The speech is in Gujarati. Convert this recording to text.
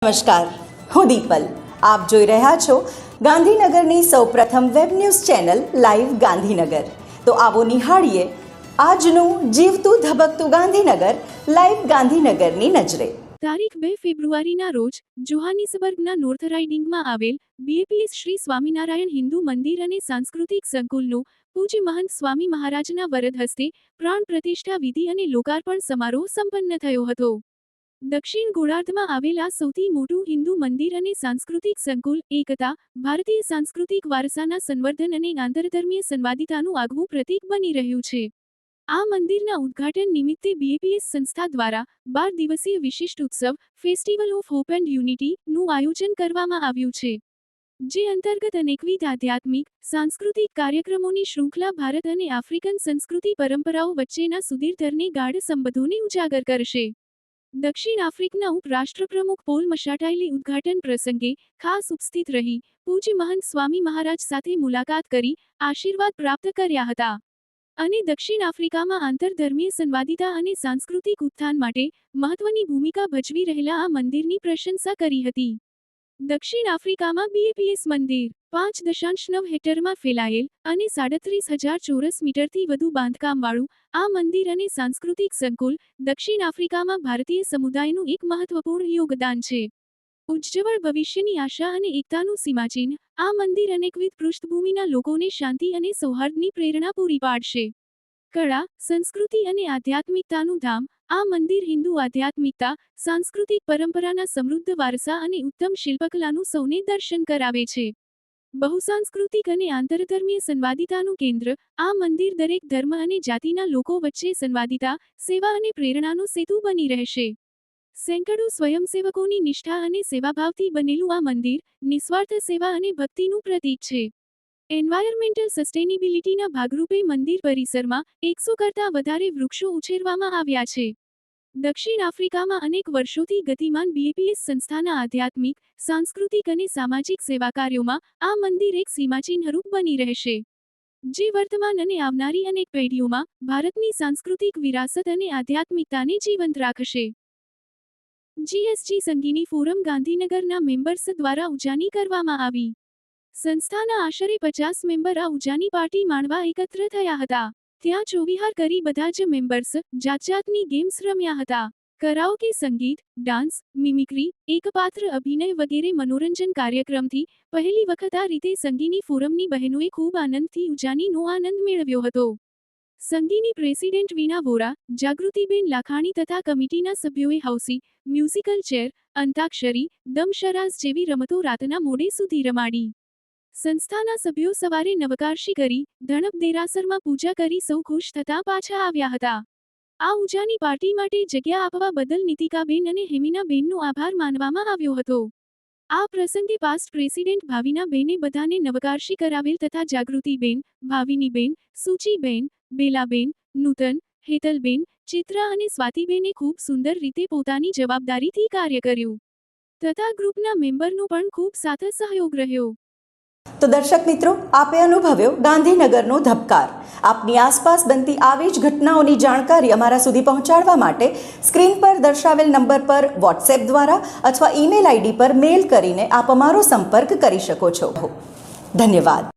નમસ્કાર, હું દીપલ. આપ જોઈ રહ્યા છો ગાંધીનગરની સૌપ્રથમ web news channel live Gandhinagar. તો આવો નિહાળીએ આજનું જીવતું ધબકતું ગાંધીનગર લાઈવ ગાંધીનગરની નજરે. તારીખ 2 ફેબ્રુઆરીના રોજ જોહાનિસબર્ગના નોર્થ રાઇડિંગમાં આવેલ બીએપીએસ શ્રી સ્વામિનારાયણ હિન્દુ મંદિર અને સાંસ્કૃતિક સંકુલનો પૂજ્ય મહંત સ્વામી મહારાજના વરદ હસ્તે પ્રાણ પ્રતિષ્ઠા વિધિ અને લોકાર્પણ સમારોહ સંપન્ન થયો હતો. દક્ષિણ ગોળાર્ધમાં આવેલા સૌથી મોટું હિન્દુ મંદિર અને સાંસ્કૃતિક સંકુલ એકતા, ભારતીય સાંસ્કૃતિક વારસાના સંવર્ધન અને આંતરધર્મીય સંવાદિતાનું આગવું પ્રતીક બની રહ્યું છે. આ મંદિરના ઉદ્ઘાટન નિમિત્તે બીએપીએસ સંસ્થા દ્વારા 12 દિવસીય વિશિષ્ટ ઉત્સવ festival of hope and unity નું આયોજન કરવામાં આવ્યું છે, જે અંતર્ગત અનેકવિધ આધ્યાત્મિક, સાંસ્કૃતિક કાર્યક્રમોની શૃંખલા ભારત અને આફ્રિકન સંસ્કૃતિ પરંપરાઓ વચ્ચેના સુદીર્ઘ ગાઢ સંબંધોને ઉજાગર કરશે. દક્ષિણ આફ્રિકાના ઉપરાષ્ટ્રપ્રમુખ પોલ મશાટાઈલે ઉદ્ઘાટન પ્રસંગે ખાસ ઉપસ્થિત રહી પૂજ્ય મહંત સ્વામી મહારાજ સાથે મુલાકાત કરી આશીર્વાદ પ્રાપ્ત કર્યા હતા અને દક્ષિણ આફ્રિકામાં આંતરધર્મીય સંવાદિતા અને સાંસ્કૃતિક ઉત્થાન માટે મહત્વની ભૂમિકા ભજવી રહેલા આ મંદિરની પ્રશંસા કરી હતી. દક્ષિણ આફ્રિકામાં બીએપીએસ મંદિર 5.9 હેક્ટરમાં ફેલાયેલ અને 37,000 ચોરસ મીટરથી વધુ બાંધકામવાળું આ મંદિર અને સાંસ્કૃતિક સંકુલ દક્ષિણ આફ્રિકામાં ભારતીય સમુદાયનું એક મહત્વપૂર્ણ યોગદાન છે. ઉજ્જવળ ભવિષ્યની આશા અને એકતાનું સીમાચિહ્ન, આ મંદિર અનેકવિધ પૃષ્ઠભૂમિના લોકોને શાંતિ અને સૌહાર્દની પ્રેરણા પૂરી પાડશે. કળા, સંસ્કૃતિ અને આધ્યાત્મિકતાનું ધામ, આ મંદિર હિન્દુ આધ્યાત્મિકતા, સાંસ્કૃતિક પરંપરાના સમૃદ્ધ વારસા અને ઉત્તમ શિલ્પકલાનું સૌને દર્શન કરાવે છે. બહુસાંસ્કૃતિક અને આંતરધર્મીય સંવાદિતાનું કેન્દ્ર, આ મંદિર દરેક ધર્મ અને જાતિના લોકો વચ્ચે સંવાદિતા, સેવા અને પ્રેરણાનો સેતુ બની રહેશે. સેંકડો સ્વયંસેવકોની નિષ્ઠા અને સેવાભાવથી બનેલું આ મંદિર નિસ્વાર્થ સેવા અને ભક્તિનું પ્રતીક છે. એન્વાયરમેન્ટલ સસ્ટેનેબિલિટીના ભાગરૂપે મંદિર પરિસરમાં 100 કરતાં વધારે વૃક્ષો ઉછેરવામાં આવ્યા છે. દક્ષિણ આફ્રિકામાં અનેક વર્ષોથી ગતિમાન બીએપીએસ સંસ્થાના આધ્યાત્મિક, સાંસ્કૃતિક અને સામાજિક સેવા કાર્યોમાં આ મંદિર એક સીમાચિહ્નરૂપ બની રહેશે, જે વર્તમાન અને આવનારી અનેક પેઢીઓમાં ભારતની સાંસ્કૃતિક વિરાસત અને આધ્યાત્મિકતાને જીવંત રાખશે. જીએસજી સંગીની ફોરમ ગાંધીનગરના મેમ્બર્સ દ્વારા ઉજાણી કરવામાં આવી. સંસ્થાના આશરે 50 મેમ્બર આ ઉજાની પાર્ટી માણવા એકત્ર થયા હતા. ત્યાં ચોવિહાર કરી બધા જ મેમ્બર્સ જાતજાતની ગેમ્સ રમ્યા હતા. કરાઓકે, સંગીત, ડાન્સ, મિમિક્રી, એકપાત્ર અભિનય વગેરે મનોરંજન કાર્યક્રમથી પહેલી વખત આ રીતે સંગીની ફોરમની બહેનોએ ખૂબ આનંદથી ઉજાનીનો આનંદ મેળવ્યો હતો. સંગીની પ્રેસિડેન્ટ વીણા વોરા, જાગૃતિબેન લાખાણી તથા કમિટીના સભ્યોએ હાઉસી, મ્યુઝિકલ ચેર, અંતાક્ષરી, દમશરાઝ જેવી રમતો રાતના મોડે સુધી રમાડી. સંસ્થાના સભ્યો સવારે નવકારશી કરી, ધણપ દેરાસરમાં પૂજા કરી સૌ ખુશ થતા પાછા આવ્યા હતા. આ ઉજાની પાર્ટી માટે જગ્યા આપવા બદલ નીતિકાબેન અને હેમિનાબેનનો આભાર માનવામાં આવ્યો હતો. આ પ્રસંગે પાસ્ટ પ્રેસિડેન્ટ ભાવિનાબેને બધાને નવકારશી કરાવેલ તથા જાગૃતિબેન, ભાવિનીબેન, સુચીબેન, બેલાબેન, નૂતન, હેતલબેન, ચિત્રા અને સ્વાતિબેને ખૂબ સુંદર રીતે પોતાની જવાબદારીથી કાર્ય કર્યું તથા ગ્રુપના મેમ્બરનો પણ ખૂબ સાથ સહયોગ રહ્યો. તો દર્શક મિત્રો, આપે અનુભવ્યો ગાંધીનગરનો ધબકાર. આપની આસપાસ બનતી આવી જ ઘટનાઓની જાણકારી અમારા સુધી પહોંચાડવા માટે સ્ક્રીન પર દર્શાવેલ નંબર પર વોટ્સએપ દ્વારા અથવા ઈમેલ આઈડી પર મેલ કરીને આપ અમારો સંપર્ક કરી શકો છો. ધન્યવાદ.